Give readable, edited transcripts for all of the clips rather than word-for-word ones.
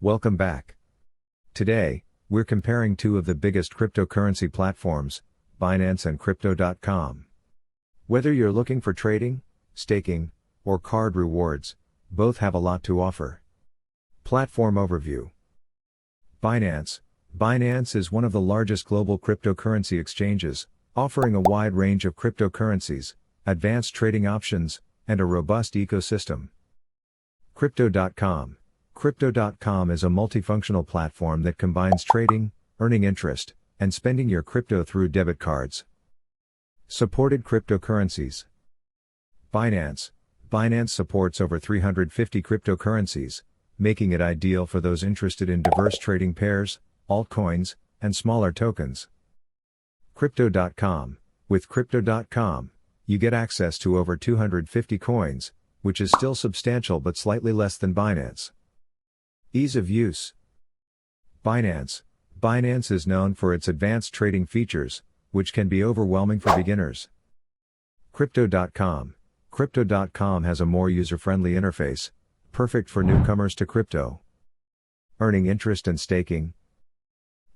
Welcome back. Today, we're comparing two of the biggest cryptocurrency platforms, Binance and Crypto.com. Whether you're looking for trading, staking, or card rewards, both have a lot to offer. Platform Overview. Binance. Binance is one of the largest global cryptocurrency exchanges, offering a wide range of cryptocurrencies, advanced trading options, and a robust ecosystem. Crypto.com. Crypto.com is a multifunctional platform that combines trading, earning interest, and spending your crypto through debit cards. Supported cryptocurrencies. Binance. Binance supports over 350 cryptocurrencies, making it ideal for those interested in diverse trading pairs, altcoins, and smaller tokens. Crypto.com. With Crypto.com, you get access to over 250 coins, which is still substantial but slightly less than Binance. Ease of use. Binance. Binance is known for its advanced trading features, which can be overwhelming for beginners. Crypto.com. Crypto.com has a more user-friendly interface, perfect for newcomers to crypto. Earning interest and staking.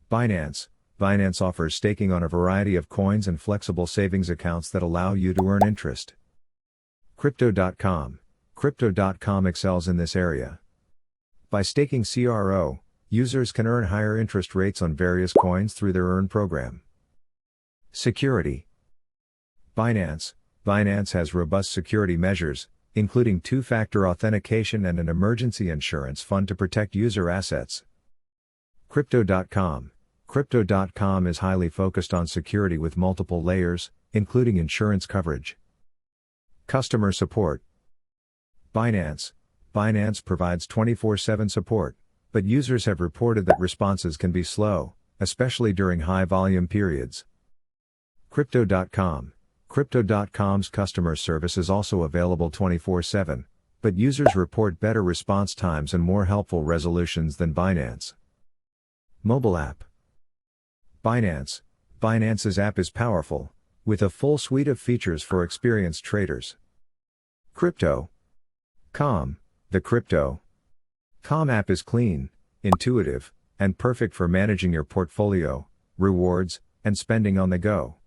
Binance. Binance offers staking on a variety of coins and flexible savings accounts that allow you to earn interest. Crypto.com. Crypto.com excels in this area. By staking CRO, users can earn higher interest rates on various coins through their Earn program. Security. Binance. Binance has robust security measures, including two-factor authentication and an emergency insurance fund to protect user assets. Crypto.com. Crypto.com is highly focused on security with multiple layers, including insurance coverage. Customer support. Binance. Binance provides 24/7 support, but users have reported that responses can be slow, especially during high-volume periods. Crypto.com. Crypto.com's customer service is also available 24/7, but users report better response times and more helpful resolutions than Binance. Mobile app. Binance. Binance's app is powerful, with a full suite of features for experienced traders. Crypto.com. The Crypto.com app is clean, intuitive, and perfect for managing your portfolio, rewards, and spending on the go.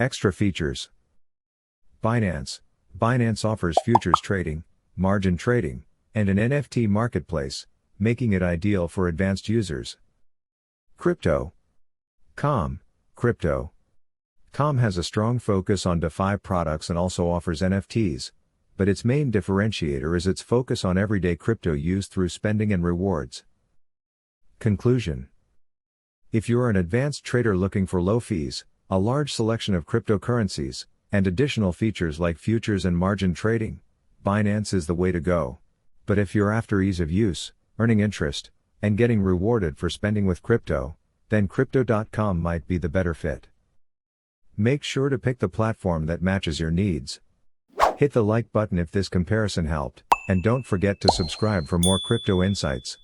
Extra features. Binance. Binance offers futures trading, margin trading, and an NFT marketplace, making it ideal for advanced users. Crypto.com. Crypto.com has a strong focus on DeFi products and also offers NFTs, but its main differentiator is its focus on everyday crypto use through spending and rewards. Conclusion. If you're an advanced trader looking for low fees, a large selection of cryptocurrencies, and additional features like futures and margin trading, Binance is the way to go. But if you're after ease of use, earning interest, and getting rewarded for spending with crypto, then Crypto.com might be the better fit. Make sure to pick the platform that matches your needs. Hit the like button if this comparison helped, and don't forget to subscribe for more crypto insights.